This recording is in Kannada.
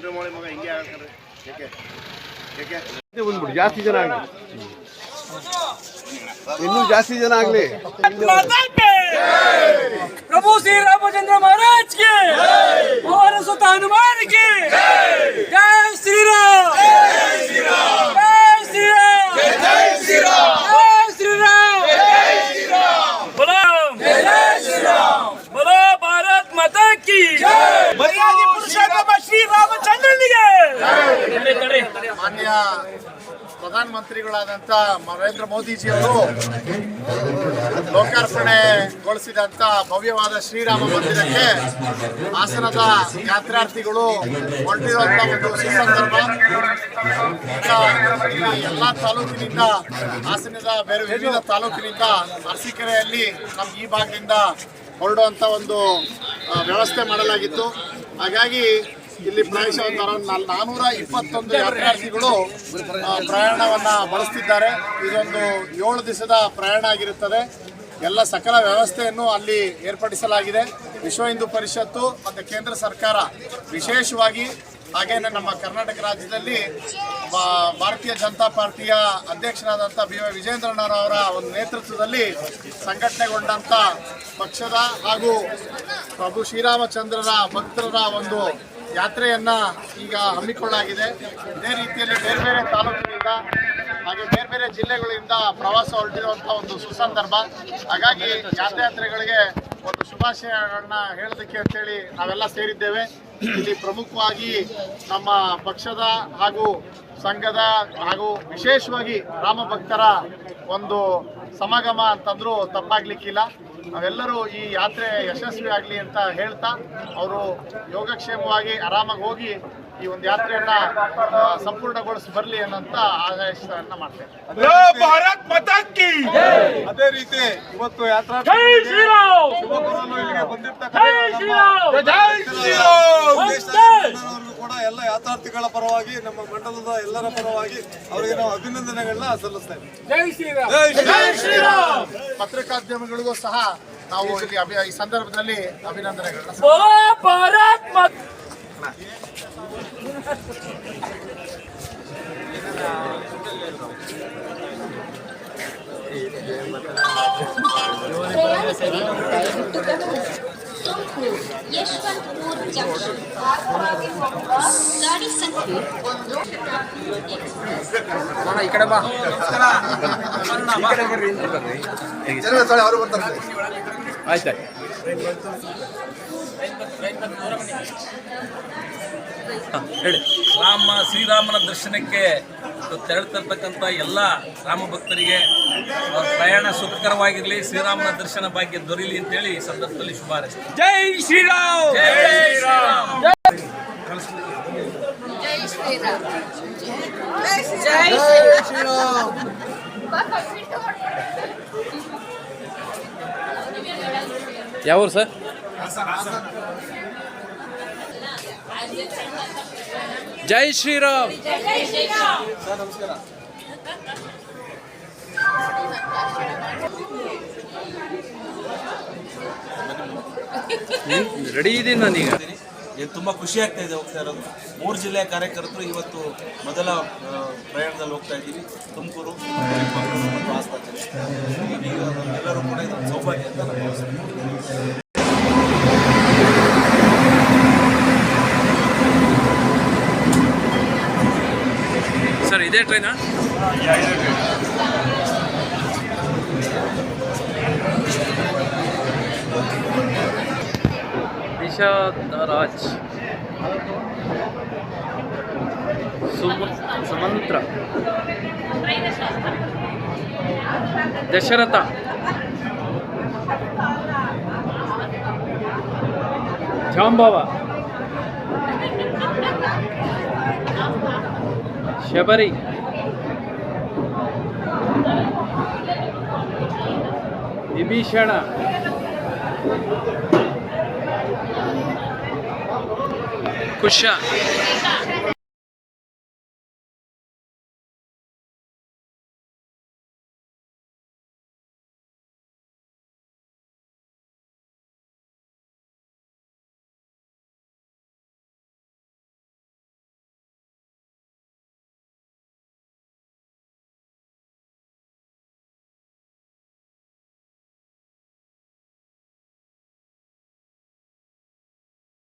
ಚಂದ್ರಮೌಳಿ ಮಗ ಹಿಂಗೆ ಆಗ್ತಾರೆ. ಏಕೆ ಏಕೆ ಬಂದ್ಬಿಟ್ಟು ಜಾಸ್ತಿ ಜನ ಆಗಲಿ, ಇನ್ನೂ ಜಾಸ್ತಿ ಜನ ಆಗಲಿ. प्रभु श्री रामचंद्र महाराज की और सुल्तान हनुमान की जय श्री राम, जय श्री राम, जय श्री राम, जय श्री राम, जय श्री राम, जय श्री राम, बोलो जय श्री राम, बोलो भारत माता की जय, मर्यादा पुरुषोत्तम श्री रामचंद्र की ಮಾನ್ಯ ಪ್ರಧಾನಮಂತ್ರಿಗಳಾದಂಥ ನರೇಂದ್ರ ಮೋದಿಜಿಯವರು ಲೋಕಾರ್ಪಣೆಗೊಳಿಸಿದಂಥ ಭವ್ಯವಾದ ಶ್ರೀರಾಮ ಮಂದಿರಕ್ಕೆ ಹಾಸನದ ಯಾತ್ರಾರ್ಥಿಗಳು ಹೊರಟಿರುವಂಥ ಒಂದು ಸುಸಂದರ್ಭ. ಎಲ್ಲ ತಾಲೂಕಿನಿಂದ, ಹಾಸನದ ಬೇರೆ ವಿವಿಧ ತಾಲೂಕಿನಿಂದ ಅರಸೀಕೆರೆಯಲ್ಲಿ ನಮ್ಮ ಈ ಭಾಗದಿಂದ ಹೊರಡುವಂಥ ಒಂದು ವ್ಯವಸ್ಥೆ ಮಾಡಲಾಗಿತ್ತು. ಹಾಗಾಗಿ ಇಲ್ಲಿ ಪ್ರಾಯಶಃ 421 ಯಾತ್ರಾರ್ಥಿಗಳು ಪ್ರಯಾಣವನ್ನು ಬಳಸ್ತಿದ್ದಾರೆ. ಇದೊಂದು 7 ದಿವಸದ ಪ್ರಯಾಣ ಆಗಿರುತ್ತದೆ. ಎಲ್ಲ ಸಕಲ ವ್ಯವಸ್ಥೆಯನ್ನು ಅಲ್ಲಿ ಏರ್ಪಡಿಸಲಾಗಿದೆ. ವಿಶ್ವ ಹಿಂದೂ ಪರಿಷತ್ತು ಮತ್ತು ಕೇಂದ್ರ ಸರ್ಕಾರ ವಿಶೇಷವಾಗಿ, ಹಾಗೇನೆ ನಮ್ಮ ಕರ್ನಾಟಕ ರಾಜ್ಯದಲ್ಲಿ ಭಾರತೀಯ ಜನತಾ ಪಾರ್ಟಿಯ ಅಧ್ಯಕ್ಷರಾದಂಥ BY ವಿಜೇಂದ್ರಣ್ಣವರ ಒಂದು ನೇತೃತ್ವದಲ್ಲಿ ಸಂಘಟನೆಗೊಂಡಂಥ ಪಕ್ಷದ ಹಾಗೂ ಪ್ರಭು ಶ್ರೀರಾಮಚಂದ್ರರ ಭಕ್ತರ ಒಂದು ಯಾತ್ರೆಯನ್ನು ಈಗ ಹಮ್ಮಿಕೊಳ್ಳಲಾಗಿದೆ. ಇದೇ ರೀತಿಯಲ್ಲಿ ಬೇರೆ ಬೇರೆ ತಾಲೂಕಿನಿಂದ ಹಾಗೆ ಬೇರೆ ಬೇರೆ ಜಿಲ್ಲೆಗಳಿಂದ ಪ್ರವಾಸ ಹೊರಟಿರುವಂಥ ಒಂದು ಸುಸಂದರ್ಭ. ಹಾಗಾಗಿ ಯಾತ್ರಾರ್ಥಿಗಳಿಗೆ ಒಂದು ಶುಭಾಶಯಗಳನ್ನ ಹೇಳೋದಕ್ಕೆ ಅಂತೇಳಿ ನಾವೆಲ್ಲ ಸೇರಿದ್ದೇವೆ. ಇಲ್ಲಿ ಪ್ರಮುಖವಾಗಿ ನಮ್ಮ ಪಕ್ಷದ ಹಾಗೂ ಸಂಘದ ಹಾಗೂ ವಿಶೇಷವಾಗಿ ರಾಮ ಭಕ್ತರ ಒಂದು ಸಮಾಗಮ ಅಂತಂದ್ರೂ ತಪ್ಪಾಗ್ಲಿಕ್ಕಿಲ್ಲ. ನಾವೆಲ್ಲರೂ ಈ ಯಾತ್ರೆ ಯಶಸ್ವಿ ಆಗಲಿ ಅಂತ ಹೇಳ್ತಾ, ಅವರು ಯೋಗಕ್ಷೇಮವಾಗಿ ಆರಾಮಾಗಿ ಹೋಗಿ ಈ ಒಂದು ಯಾತ್ರೆಯನ್ನ ಸಂಪೂರ್ಣಗೊಳಿಸಿ ಬರಲಿ ಅನ್ನೋಂಥ ಆದೇಶವನ್ನ ಮಾಡ್ತೇವೆ. ಅದೇ ರೀತಿ ಇವತ್ತು ಯಾತ್ರಾ ಕೂಡ ಎಲ್ಲ ಯಾತ್ರಾರ್ಥಿಗಳ ಪರವಾಗಿ, ನಮ್ಮ ಮಂಡಲದ ಎಲ್ಲರ ಪರವಾಗಿ ಅವರಿಗೆ ನಾವು ಅಭಿನಂದನೆಗಳನ್ನ ಸಲ್ಲಿಸ್ತೇವೆ. ಪತ್ರಿಕಾದ್ಯಮಿಗಳಿಗೂ ಸಹ ನಾವು ಈ ಸಂದರ್ಭದಲ್ಲಿ ಅಭಿನಂದನೆಗಳನ್ನ ಯಶವಂತಪುರ ಜಂಕ್ಷನ್ ಗಾಡಿ ಸಂಖ್ಯೆ 1. ಈ ಕಡೆ ಬಾ, ಅವರು ಬರ್ತಾರೆ. ಆಯ್ತು. ಹೇಳಿ. ಶ್ರೀರಾಮನ ದರ್ಶನಕ್ಕೆ ತೆರಳುತ್ತಿರ್ತಕ್ಕಂಥ ಎಲ್ಲ ರಾಮ ಭಕ್ತರಿಗೆ ಅವರ ಪ್ರಯಾಣ ಸುಖಕರವಾಗಿರಲಿ, ಶ್ರೀರಾಮನ ದರ್ಶನ ಭಾಗ್ಯ ದೊರೆಯಲಿ ಅಂತೇಳಿ ಈ ಸಂದರ್ಭದಲ್ಲಿ ಶುಭ ಹಾರೈಸ್ತೀನಿ. ಜೈ ಶ್ರೀರಾಮ್, ಜೈ ಶ್ರೀರಾಮ್, ಜೈ ಶ್ರೀರಾಮ್, ಜೈ ಶ್ರೀರಾಮ್. ಯಾವ ಊರು ಸರ್? ಜೈ ಶ್ರೀರಾಮ್. ಸರ್ ನಮಸ್ಕಾರ. ರೆಡಿ ಇದ್ದೀನಿ ನಾನೀಗ. ತುಂಬ ಖುಷಿ ಆಗ್ತಾ ಇದೆ ಹೋಗ್ತಾ ಇರೋದು. 3 ಜಿಲ್ಲೆಯ ಕಾರ್ಯಕರ್ತರು ಇವತ್ತು ಮೊದಲ ಪ್ರಯಾಣದಲ್ಲಿ ಹೋಗ್ತಾ ಇದ್ದೀವಿ. ತುಮಕೂರು, ಚಿಕ್ಕಮಗಳೂರು ಮತ್ತು ಹಾಸನ ಜಿಲ್ಲೆ. ಎಲ್ಲರೂ ಕೂಡ ಇದೊಂದು ಸೌಭಾಗ್ಯ ಅಂತ ನಾನು ಭಾವಿಸ್ತೀನಿ. ಸರ್ ಇದೇ ಟ್ರೈನಾ? ದಿಶಾರಾಜ್, ಸುಮಂತ್ರ, ದಶರಥ, ಜಾಂಬವ, ಶಬರಿ, ವಿಭೀಷಣ, ಕುಶ,